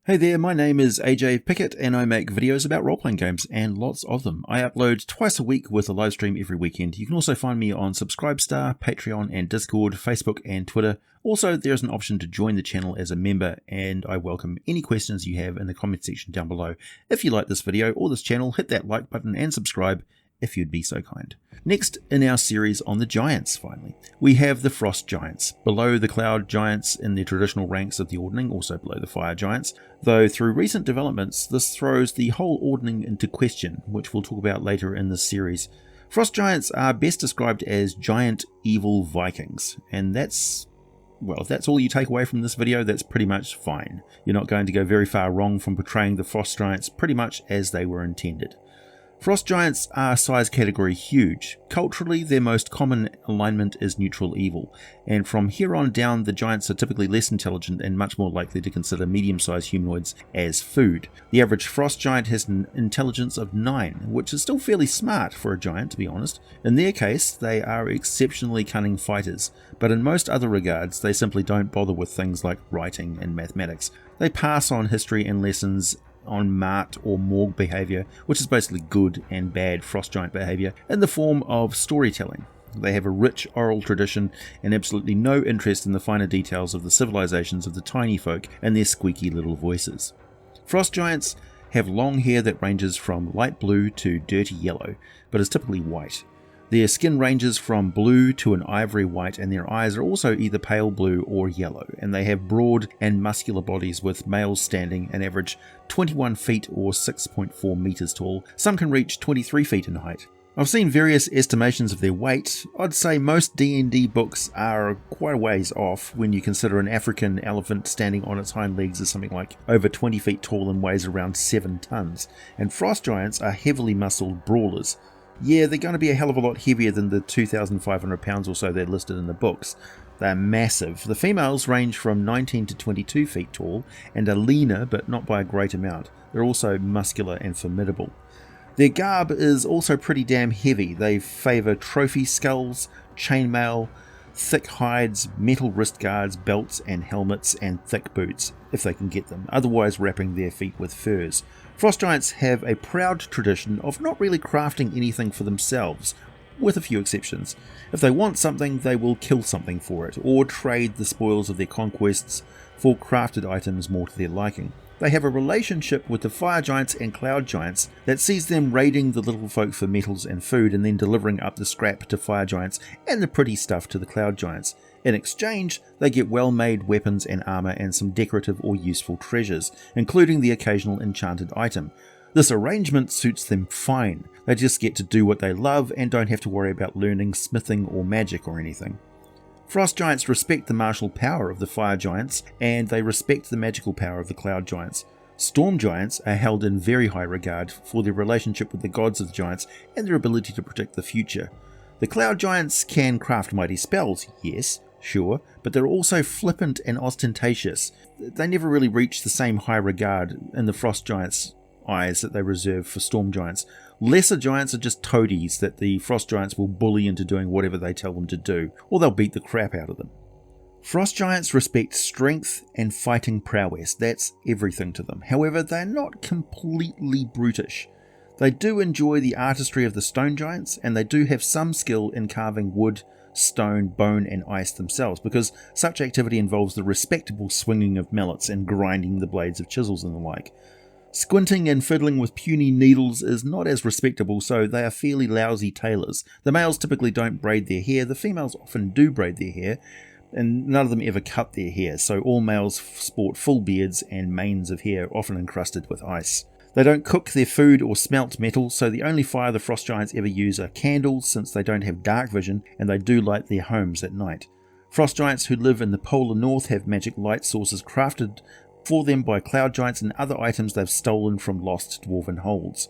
Hey there, my name is AJ Pickett and I make videos about role-playing games, and lots of them. I upload twice a week with a live stream every weekend. You can also find me on Subscribestar, Patreon and Discord, Facebook and Twitter. Also, there's an option to join the channel as a member, and I welcome any questions you have in the comment section down below. If you like this video or this channel, hit that like button and subscribe if you'd be so kind. Next in our series on the giants, finally, we have the frost giants, below the cloud giants in the traditional ranks of the ordning, also below the fire giants, though through recent developments this throws the whole ordning into question, which we'll talk about later in this series. Frost giants are best described as giant evil Vikings, and well, if that's all you take away from this video, that's pretty much fine. You're not going to go very far wrong from portraying the frost giants pretty much as they were intended. Frost giants are size category huge. Culturally, their most common alignment is neutral evil, and from here on down the giants are typically less intelligent and much more likely to consider medium-sized humanoids as food. The average frost giant has an intelligence of 9, which is still fairly smart for a giant, to be honest. In their case, they are exceptionally cunning fighters, but in most other regards they simply don't bother with things like writing and mathematics. They pass on history and lessons on mart or morg behaviour, which is basically good and bad frost giant behaviour, in the form of storytelling. They have a rich oral tradition and absolutely no interest in the finer details of the civilizations of the tiny folk and their squeaky little voices. Frost giants have long hair that ranges from light blue to dirty yellow, but is typically white. Their skin ranges from blue to an ivory white, and their eyes are also either pale blue or yellow, and they have broad and muscular bodies, with males standing an average 21 feet or 6.4 meters tall. Some can reach 23 feet in height. I've seen various estimations of their weight. I'd say most D&D books are quite a ways off when you consider an African elephant standing on its hind legs is something like over 20 feet tall and weighs around 7 tons, and frost giants are heavily muscled brawlers. Yeah, they're going to be a hell of a lot heavier than the 2,500 pounds or so they're listed in the books. They're massive. The females range from 19 to 22 feet tall and are leaner, but not by a great amount. They're also muscular and formidable. Their garb is also pretty damn heavy. They favour trophy skulls, chainmail, thick hides, metal wrist guards, belts and helmets, and thick boots, if they can get them, otherwise wrapping their feet with furs. Frost giants have a proud tradition of not really crafting anything for themselves, with a few exceptions. If they want something, they will kill something for it, or trade the spoils of their conquests for crafted items more to their liking. They have a relationship with the fire giants and cloud giants that sees them raiding the little folk for metals and food, and then delivering up the scrap to fire giants and the pretty stuff to the cloud giants. In exchange, they get well-made weapons and armor and some decorative or useful treasures, including the occasional enchanted item. This arrangement suits them fine. They just get to do what they love and don't have to worry about learning smithing or magic or anything. Frost giants respect the martial power of the fire giants, and they respect the magical power of the cloud giants. Storm giants are held in very high regard for their relationship with the gods of the giants and their ability to predict the future. The cloud giants can craft mighty spells, yes, sure, but they're also flippant and ostentatious. They never really reach the same high regard in the frost giants' eyes that they reserve for storm giants. Lesser giants are just toadies that the frost giants will bully into doing whatever they tell them to do, or they'll beat the crap out of them. Frost giants respect strength and fighting prowess. That's everything to them. However, they're not completely brutish. They do enjoy the artistry of the stone giants, and they do have some skill in carving wood, stone, bone and ice themselves, because such activity involves the respectable swinging of mallets and grinding the blades of chisels and the like. Squinting and fiddling with puny needles is not as respectable, so they are fairly lousy tailors. The males typically don't braid their hair, the females often do braid their hair, and none of them ever cut their hair, so all males sport full beards and manes of hair, often encrusted with ice. They don't cook their food or smelt metal, so the only fire the frost giants ever use are candles, since they don't have dark vision and they do light their homes at night. Frost giants who live in the polar north have magic light sources crafted for them by cloud giants and other items they've stolen from lost dwarven holds.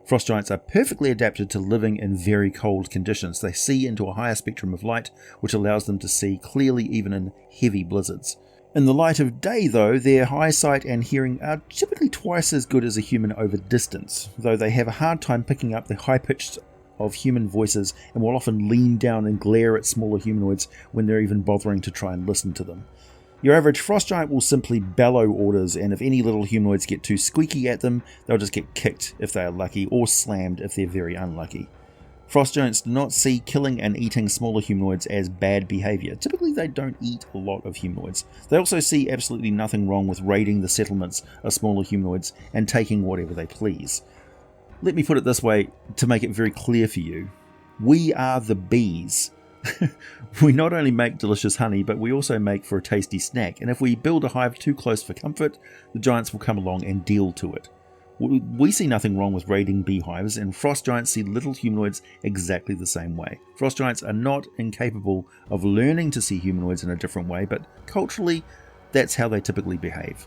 Frost giants are perfectly adapted to living in very cold conditions. They see into a higher spectrum of light, which allows them to see clearly even in heavy blizzards. In the light of day, though, their eyesight and hearing are typically twice as good as a human over distance, though they have a hard time picking up the high-pitched of human voices and will often lean down and glare at smaller humanoids when they're even bothering to try and listen to them. Your average frost giant will simply bellow orders, and if any little humanoids get too squeaky at them, they'll just get kicked if they are lucky, or slammed if they're very unlucky. Frost giants do not see killing and eating smaller humanoids as bad behaviour. Typically they don't eat a lot of humanoids. They also see absolutely nothing wrong with raiding the settlements of smaller humanoids and taking whatever they please. Let me put it this way to make it very clear for you. We are the bees. We not only make delicious honey, but we also make for a tasty snack, and if we build a hive too close for comfort, the giants will come along and deal to it. We see nothing wrong with raiding beehives, and frost giants see little humanoids exactly the same way. Frost giants are not incapable of learning to see humanoids in a different way, but culturally, that's how they typically behave.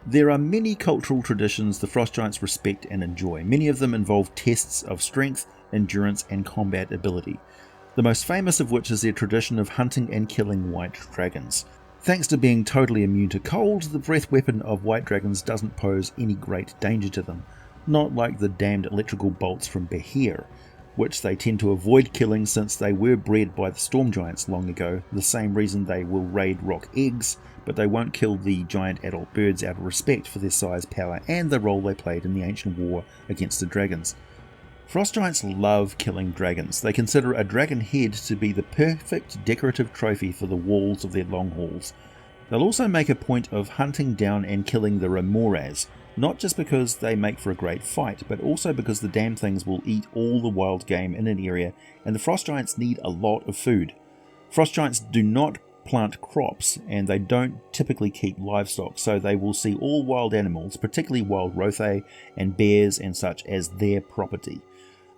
There are many cultural traditions the frost giants respect and enjoy. Many of them involve tests of strength, endurance, and combat ability. The most famous of which is their tradition of hunting and killing white dragons. Thanks to being totally immune to cold, the breath weapon of white dragons doesn't pose any great danger to them, not like the damned electrical bolts from behir, which they tend to avoid killing since they were bred by the storm giants long ago, the same reason they will raid rock eggs, but they won't kill the giant adult birds out of respect for their size, power, and the role they played in the ancient war against the dragons. Frost giants love killing dragons. They consider a dragon head to be the perfect decorative trophy for the walls of their long halls. They'll also make a point of hunting down and killing the remorhaz, not just because they make for a great fight, but also because the damn things will eat all the wild game in an area, and the frost giants need a lot of food. Frost giants do not plant crops, and they don't typically keep livestock, so they will see all wild animals, particularly wild rothae and bears and such, as their property.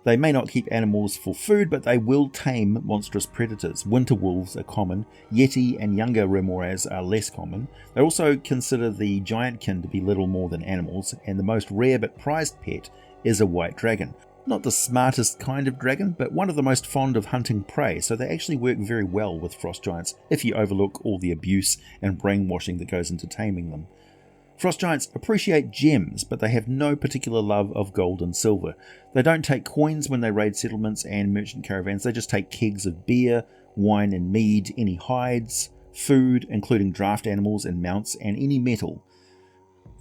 They may not keep animals for food, but they will tame monstrous predators. Winter wolves are common, yeti and younger remorhaz are less common. They also consider the giantkin to be little more than animals, and the most rare but prized pet is a white dragon. Not the smartest kind of dragon, but one of the most fond of hunting prey, so they actually work very well with frost giants if you overlook all the abuse and brainwashing that goes into taming them. Frost giants appreciate gems, but they have no particular love of gold and silver. They don't take coins when they raid settlements and merchant caravans, they just take kegs of beer, wine and mead, any hides, food, including draft animals and mounts, and any metal.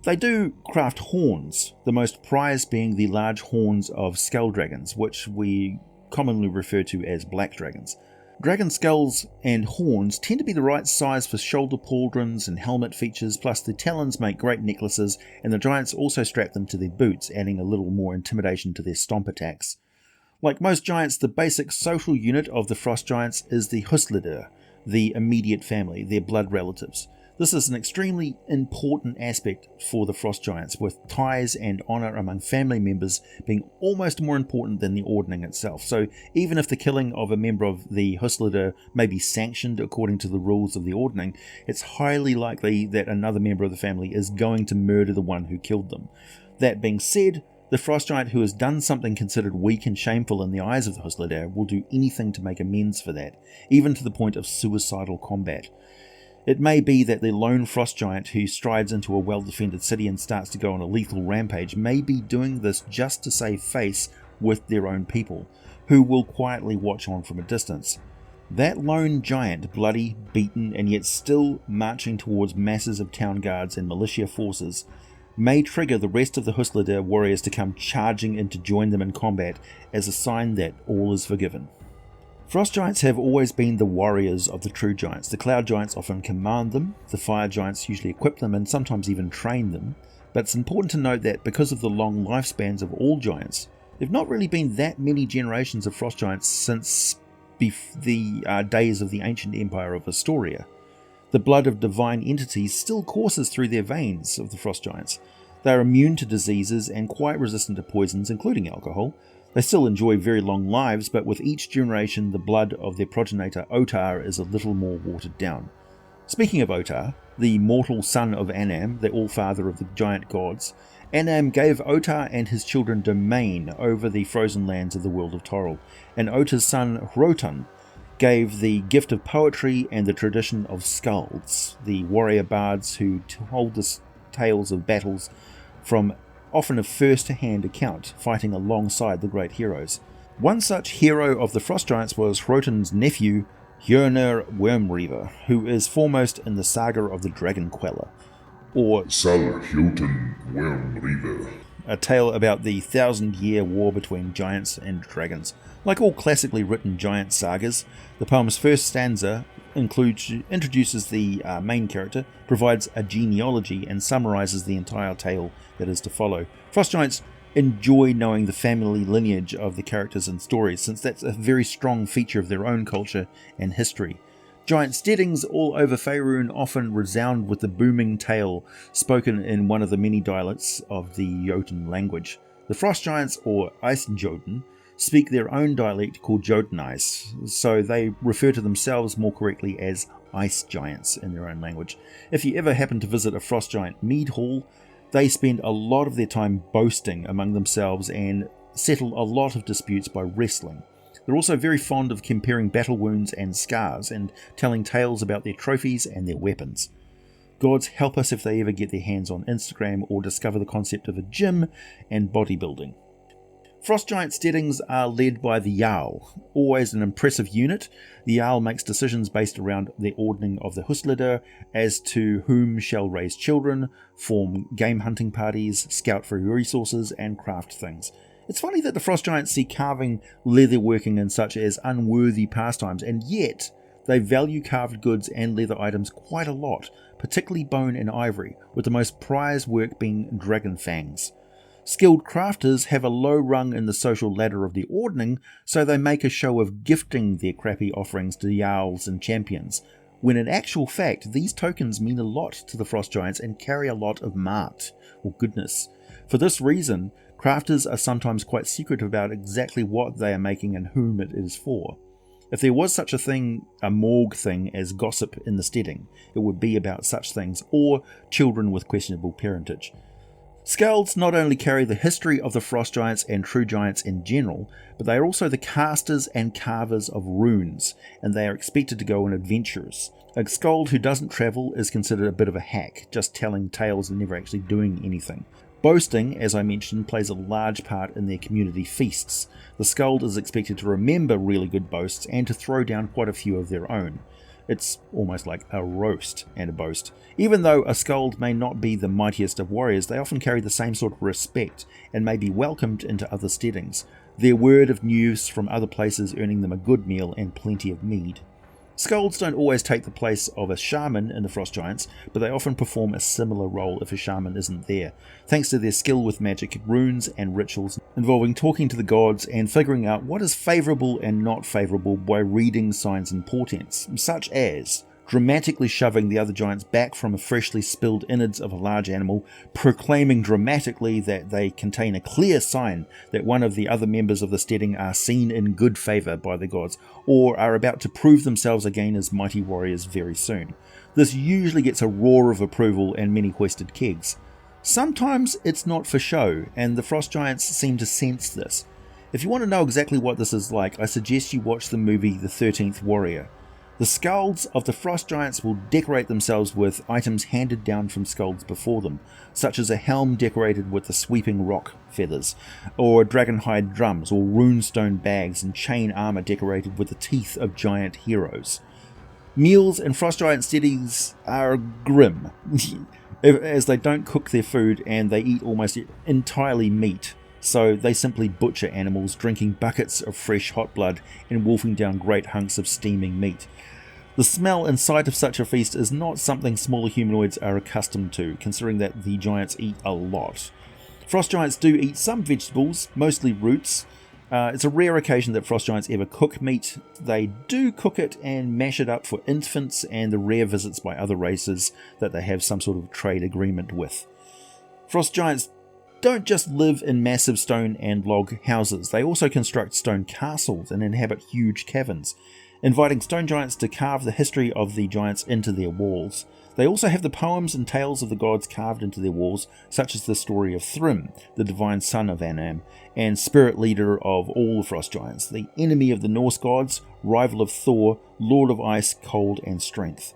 They do craft horns, the most prized being the large horns of skull dragons, which we commonly refer to as black dragons. Dragon skulls and horns tend to be the right size for shoulder pauldrons and helmet features, plus the talons make great necklaces, and the giants also strap them to their boots, adding a little more intimidation to their stomp attacks. Like most giants, the basic social unit of the frost giants is the huslider, the immediate family, their blood relatives. This is an extremely important aspect for the frost giants, with ties and honour among family members being almost more important than the ordning itself. So even if the killing of a member of the huslider may be sanctioned according to the rules of the ordning, it's highly likely that another member of the family is going to murder the one who killed them. That being said, the frost giant who has done something considered weak and shameful in the eyes of the huslider will do anything to make amends for that, even to the point of suicidal combat. It may be that the lone frost giant who strides into a well-defended city and starts to go on a lethal rampage may be doing this just to save face with their own people, who will quietly watch on from a distance. That lone giant, bloody, beaten, and yet still marching towards masses of town guards and militia forces, may trigger the rest of the huslider warriors to come charging in to join them in combat as a sign that all is forgiven. Frost giants have always been the warriors of the true giants. The cloud giants often command them, the fire giants usually equip them and sometimes even train them, but it's important to note that because of the long lifespans of all giants, there have not really been that many generations of frost giants since the days of the ancient empire of Ostoria. The blood of divine entities still courses through their veins of the frost giants. They are immune to diseases and quite resistant to poisons, including alcohol. They still enjoy very long lives, but with each generation the blood of their progenitor Ottar is a little more watered down. Speaking of Ottar, the mortal son of Annam, the all-father of the giant gods, Annam gave Ottar and his children domain over the frozen lands of the world of Toril, and Ottar's son Hrotun gave the gift of poetry and the tradition of skalds, the warrior bards who told us tales of battles from often a first-hand account, fighting alongside the great heroes. One such hero of the frost giants was Hrotun's nephew, Hjörnir Wormreaver, who is foremost in the saga of the Dragon Queller, or Salhjoten Wormreaver, a tale about the 1,000-year war between giants and dragons. Like all classically written giant sagas, the poem's first stanza introduces the main character, provides a genealogy, and summarizes the entire tale that is to follow. Frost giants enjoy knowing the family lineage of the characters and stories, since that's a very strong feature of their own culture and history. Giant steadings all over Faerun often resound with the booming tale spoken in one of the many dialects of the Jotun language. The Frost Giants, or Ice Jotun, speak their own dialect called Jotunice, so they refer to themselves more correctly as Ice Giants in their own language. If you ever happen to visit a Frost Giant mead hall, they spend a lot of their time boasting among themselves and settle a lot of disputes by wrestling. They're also very fond of comparing battle wounds and scars and telling tales about their trophies and their weapons. Gods help us if they ever get their hands on Instagram or discover the concept of a gym and bodybuilding. Frost Giant steadings are led by the Jarl, always an impressive unit. The Jarl makes decisions based around the ordering of the Huslider as to whom shall raise children, form game hunting parties, scout for resources, and craft things. It's funny that the Frost Giants see carving, leatherworking, and such as unworthy pastimes, and yet they value carved goods and leather items quite a lot, particularly bone and ivory, with the most prized work being dragon fangs. Skilled crafters have a low rung in the social ladder of the ordning, so they make a show of gifting their crappy offerings to Jarls and champions, when in actual fact these tokens mean a lot to the Frost Giants and carry a lot of mart, or goodness. For this reason, crafters are sometimes quite secretive about exactly what they are making and whom it is for. If there was such a thing, a morgue thing, as gossip in the steading, it would be about such things, or children with questionable parentage. Skalds not only carry the history of the Frost Giants and True Giants in general, but they are also the casters and carvers of runes, and they are expected to go on adventures. A skald who doesn't travel is considered a bit of a hack, just telling tales and never actually doing anything. Boasting, as I mentioned, plays a large part in their community feasts. The skald is expected to remember really good boasts and to throw down quite a few of their own. It's almost like a roast and a boast. Even though a skald may not be the mightiest of warriors, they often carry the same sort of respect and may be welcomed into other steadings, their word of news from other places earning them a good meal and plenty of mead. Skalds don't always take the place of a shaman in the Frost Giants, but they often perform a similar role if a shaman isn't there, thanks to their skill with magic, runes and rituals involving talking to the gods and figuring out what is favourable and not favourable by reading signs and portents, such as dramatically shoving the other giants back from a freshly spilled innards of a large animal, proclaiming dramatically that they contain a clear sign that one of the other members of the steading are seen in good favour by the gods, or are about to prove themselves again as mighty warriors very soon. This usually gets a roar of approval and many hoisted kegs. Sometimes it's not for show, and the Frost Giants seem to sense this. If you want to know exactly what this is like, I suggest you watch the movie The 13th Warrior. The skalds of the Frost Giants will decorate themselves with items handed down from skalds before them, such as a helm decorated with the sweeping rock feathers, or dragonhide drums, or runestone bags and chain armour decorated with the teeth of giant heroes. Meals in Frost Giant steadings are grim, as they don't cook their food and they eat almost entirely meat. So they simply butcher animals, drinking buckets of fresh hot blood and wolfing down great hunks of steaming meat. The smell and sight of such a feast is not something smaller humanoids are accustomed to, considering that the giants eat a lot. Frost Giants do eat some vegetables, mostly roots. It's a rare occasion that Frost Giants ever cook meat. They do cook it and mash it up for infants and the rare visits by other races that they have some sort of trade agreement with. Frost Giants don't just live in massive stone and log houses, they also construct stone castles and inhabit huge caverns, inviting stone giants to carve the history of the giants into their walls. They also have the poems and tales of the gods carved into their walls, such as the story of Thrym, the divine son of Annam, and spirit leader of all the Frost Giants, the enemy of the Norse gods, rival of Thor, lord of ice, cold and strength.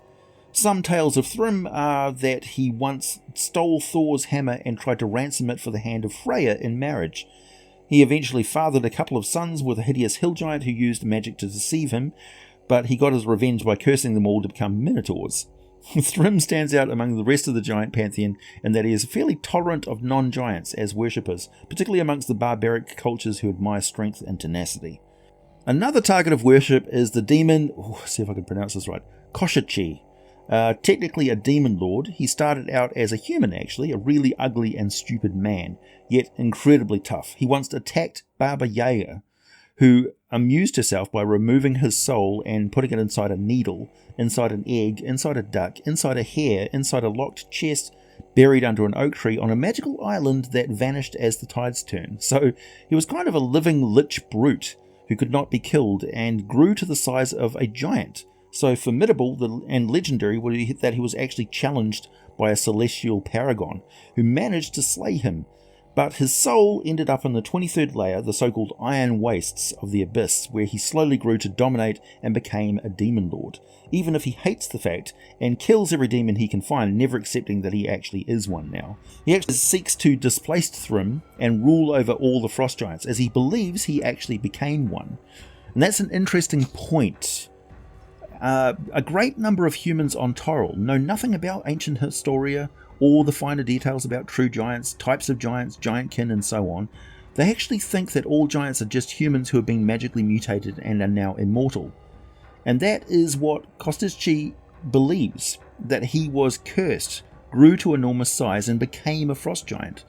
Some tales of Thrym are that he once stole Thor's hammer and tried to ransom it for the hand of Freya in marriage. He eventually fathered a couple of sons with a hideous hill giant who used magic to deceive him, but he got his revenge by cursing them all to become minotaurs. Thrym stands out among the rest of the giant pantheon in that he is fairly tolerant of non-giants as worshippers, particularly amongst the barbaric cultures who admire strength and tenacity. Another target of worship is the demon, see if I can pronounce this right, Kostchtchie. Technically a demon lord, he started out as a human actually, a really ugly and stupid man, yet incredibly tough. He once attacked Baba Yaga, who amused herself by removing his soul and putting it inside a needle, inside an egg, inside a duck, inside a hare, inside a locked chest, buried under an oak tree on a magical island that vanished as the tides turned. So he was kind of a living lich brute who could not be killed and grew to the size of a giant. So formidable and legendary that he was actually challenged by a celestial paragon who managed to slay him. But his soul ended up in the 23rd layer, the so-called iron wastes of the abyss, where he slowly grew to dominate and became a demon lord, even if he hates the fact and kills every demon he can find, never accepting that he actually is one now. He actually seeks to displace Thrym and rule over all the frost giants, as he believes he actually became one. And that's an interesting point. A great number of humans on Toril know nothing about ancient historia or the finer details about true giants, types of giants, giantkin and so on. They actually think that all giants are just humans who have been magically mutated and are now immortal. And that is what Kostchtchie believes, that he was cursed, grew to enormous size and became a frost giant.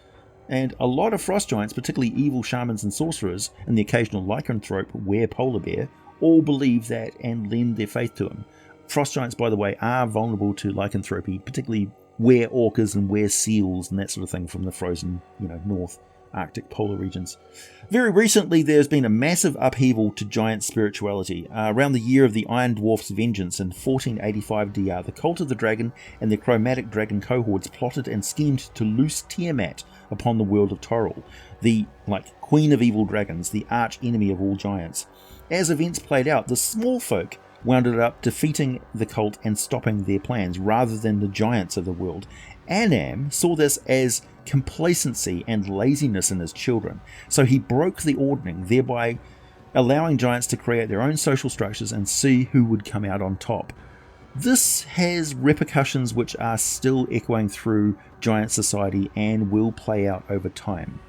And a lot of frost giants, particularly evil shamans and sorcerers and the occasional lycanthrope were-polar bear, all believe that and lend their faith to him. Frost giants, by the way, are vulnerable to lycanthropy, particularly were-orcas and were-seals and that sort of thing from the frozen, North Arctic polar regions. Very recently, there's been a massive upheaval to giant spirituality. Around the year of the Iron Dwarf's vengeance in 1485 DR, the cult of the dragon and their chromatic dragon cohorts plotted and schemed to loose Tiamat upon the world of Toril, the queen of evil dragons, the arch enemy of all giants. As events played out, the small folk wound up defeating the cult and stopping their plans rather than the giants of the world. Annam saw this as complacency and laziness in his children, so he broke the ordning, thereby allowing giants to create their own social structures and see who would come out on top. This has repercussions which are still echoing through giant society and will play out over time.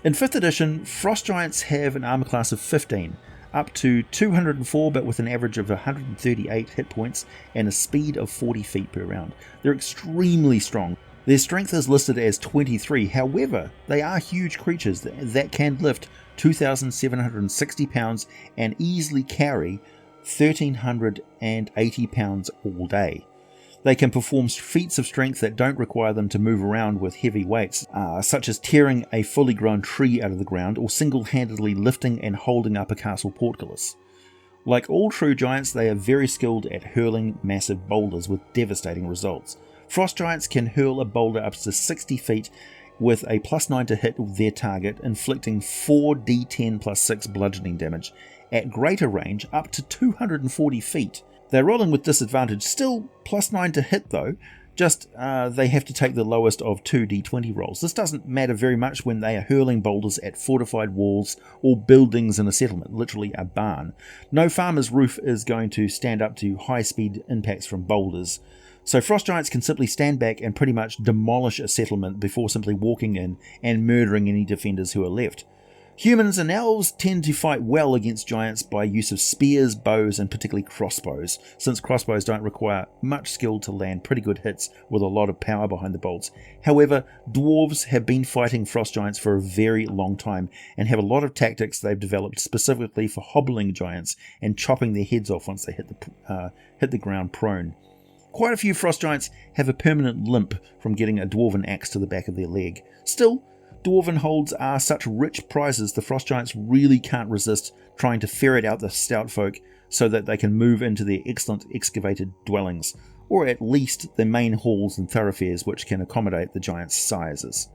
In 5th edition, frost giants have an armor class of 15, up to 204 but with an average of 138 hit points and a speed of 40 feet per round. They're extremely strong. Their strength is listed as 23, however, they are huge creatures that can lift 2,760 pounds and easily carry 1,380 pounds all day. They can perform feats of strength that don't require them to move around with heavy weights, such as tearing a fully grown tree out of the ground or single-handedly lifting and holding up a castle portcullis. Like all true giants, they are very skilled at hurling massive boulders with devastating results. Frost giants can hurl a boulder up to 60 feet with a +9 to hit their target, inflicting 4d10 plus 6 bludgeoning damage. At greater range, up to 240 feet. They're rolling with disadvantage, still +9 to hit though, just they have to take the lowest of 2d20 rolls. This doesn't matter very much when they are hurling boulders at fortified walls or buildings in a settlement, literally a barn. No farmer's roof is going to stand up to high-speed impacts from boulders. So frost giants can simply stand back and pretty much demolish a settlement before simply walking in and murdering any defenders who are left. Humans and elves tend to fight well against giants by use of spears, bows, and particularly crossbows, since crossbows don't require much skill to land pretty good hits with a lot of power behind the bolts. However, dwarves have been fighting frost giants for a very long time and have a lot of tactics they've developed specifically for hobbling giants and chopping their heads off once they hit the ground prone. Quite a few frost giants have a permanent limp from getting a dwarven axe to the back of their leg. Still, dwarven holds are such rich prizes the frost giants really can't resist trying to ferret out the stout folk so that they can move into their excellent excavated dwellings, or at least the main halls and thoroughfares which can accommodate the giants' sizes.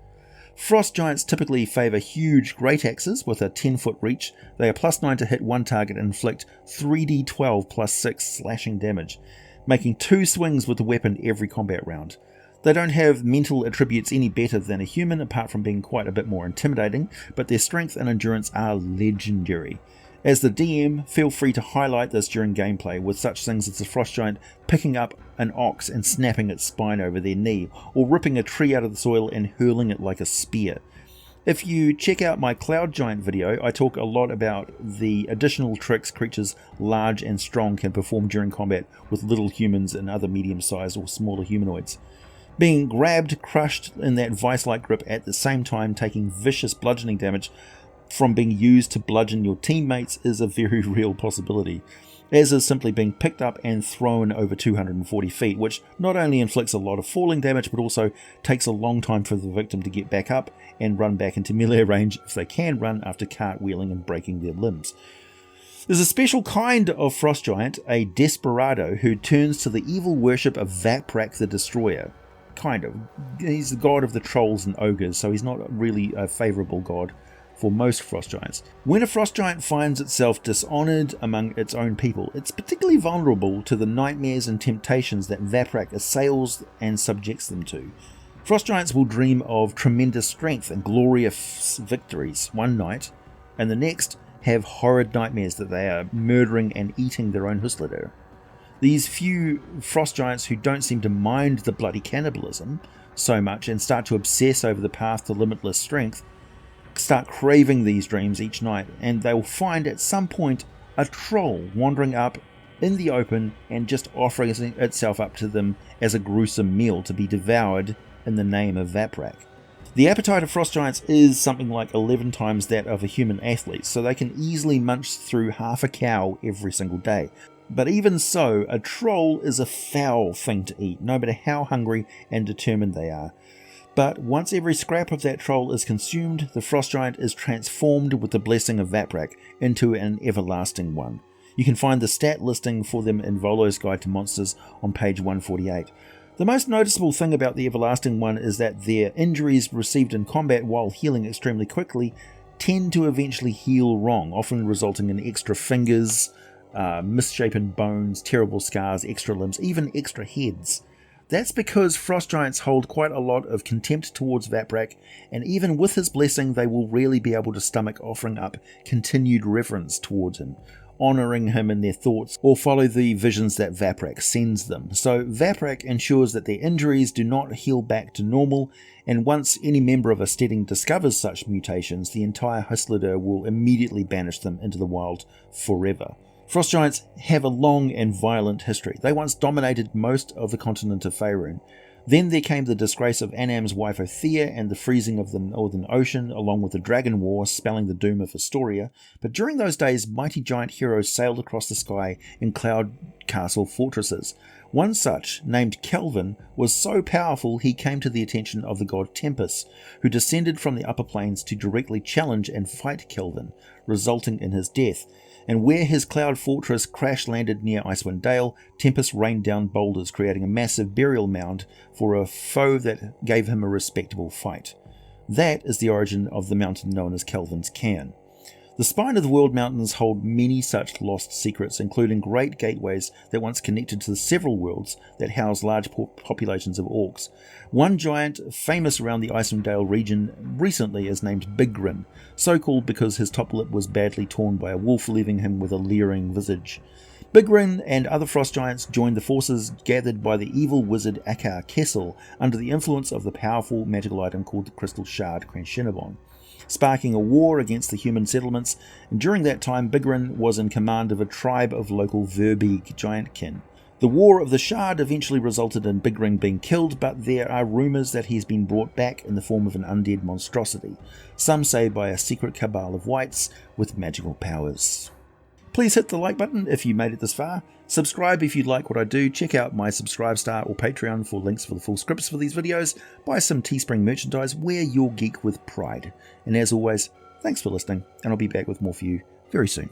Frost giants typically favour huge great axes with a 10-foot reach. They are +9 to hit one target and inflict 3d12 plus 6 slashing damage, making 2 swings with the weapon every combat round. They don't have mental attributes any better than a human, apart from being quite a bit more intimidating, but their strength and endurance are legendary. As the DM, feel free to highlight this during gameplay with such things as the frost giant picking up an ox and snapping its spine over their knee, or ripping a tree out of the soil and hurling it like a spear. If you check out my cloud giant video, I talk a lot about the additional tricks creatures large and strong can perform during combat with little humans and other medium-sized or smaller humanoids. Being grabbed, crushed in that vice-like grip at the same time taking vicious bludgeoning damage from being used to bludgeon your teammates is a very real possibility, as is simply being picked up and thrown over 240 feet, which not only inflicts a lot of falling damage but also takes a long time for the victim to get back up and run back into melee range if they can run after cartwheeling and breaking their limbs. There's a special kind of frost giant, a desperado, who turns to the evil worship of Vaprak the Destroyer. Kind of. He's the god of the trolls and ogres, so he's not really a favourable god for most frost giants. When a frost giant finds itself dishonoured among its own people, it's particularly vulnerable to the nightmares and temptations that Vaprak assails and subjects them to. Frost giants will dream of tremendous strength and glorious victories one night, and the next have horrid nightmares that they are murdering and eating their own huslider. These few frost giants who don't seem to mind the bloody cannibalism so much and start to obsess over the path to limitless strength start craving these dreams each night, and they will find at some point a troll wandering up in the open and just offering itself up to them as a gruesome meal to be devoured in the name of Vaprak. The appetite of frost giants is something like 11 times that of a human athlete, so they can easily munch through half a cow every single day. But even so, a troll is a foul thing to eat, no matter how hungry and determined they are. But once every scrap of that troll is consumed, the frost giant is transformed with the blessing of Vaprak into an everlasting one. You can find the stat listing for them in Volo's Guide to Monsters on page 148. The most noticeable thing about the everlasting one is that their injuries received in combat while healing extremely quickly tend to eventually heal wrong, often resulting in extra fingers, misshapen bones, terrible scars, extra limbs, even extra heads. That's because frost giants hold quite a lot of contempt towards Vaprak, and even with his blessing they will rarely be able to stomach offering up continued reverence towards him, honouring him in their thoughts, or follow the visions that Vaprak sends them. So Vaprak ensures that their injuries do not heal back to normal, and once any member of a steading discovers such mutations, the entire huslider will immediately banish them into the wild forever. Frost giants have a long and violent history. They once dominated most of the continent of Faerun. Then there came the disgrace of Annam's wife Ottar and the freezing of the Northern Ocean, along with the Dragon War spelling the doom of Ostoria. But during those days, mighty giant heroes sailed across the sky in cloud castle fortresses. One such, named Kelvin, was so powerful he came to the attention of the god Tempus, who descended from the upper planes to directly challenge and fight Kelvin, resulting in his death. And where his cloud fortress crash-landed near Icewind Dale, Tempus rained down boulders, creating a massive burial mound for a foe that gave him a respectable fight. That is the origin of the mountain known as Kelvin's Cairn. The spine of the world mountains hold many such lost secrets, including great gateways that once connected to the several worlds that house large populations of orcs. One giant famous around the Icewind Dale region recently is named Biggrin, so called because his top lip was badly torn by a wolf, leaving him with a leering visage. Biggrin and other frost giants joined the forces gathered by the evil wizard Akar Kessell under the influence of the powerful magical item called the crystal shard krynn, sparking a war against the human settlements, and during that time Biggrin was in command of a tribe of local verbeeg giantkin. The War of the Shard eventually resulted in Biggrin being killed, but there are rumours that he's been brought back in the form of an undead monstrosity, some say by a secret cabal of wights with magical powers. Please hit the like button if you made it this far. Subscribe if you like what I do. Check out my Subscribestar or Patreon for links for the full scripts for these videos. Buy some Teespring merchandise. Wear your geek with pride. And as always, thanks for listening, and I'll be back with more for you very soon.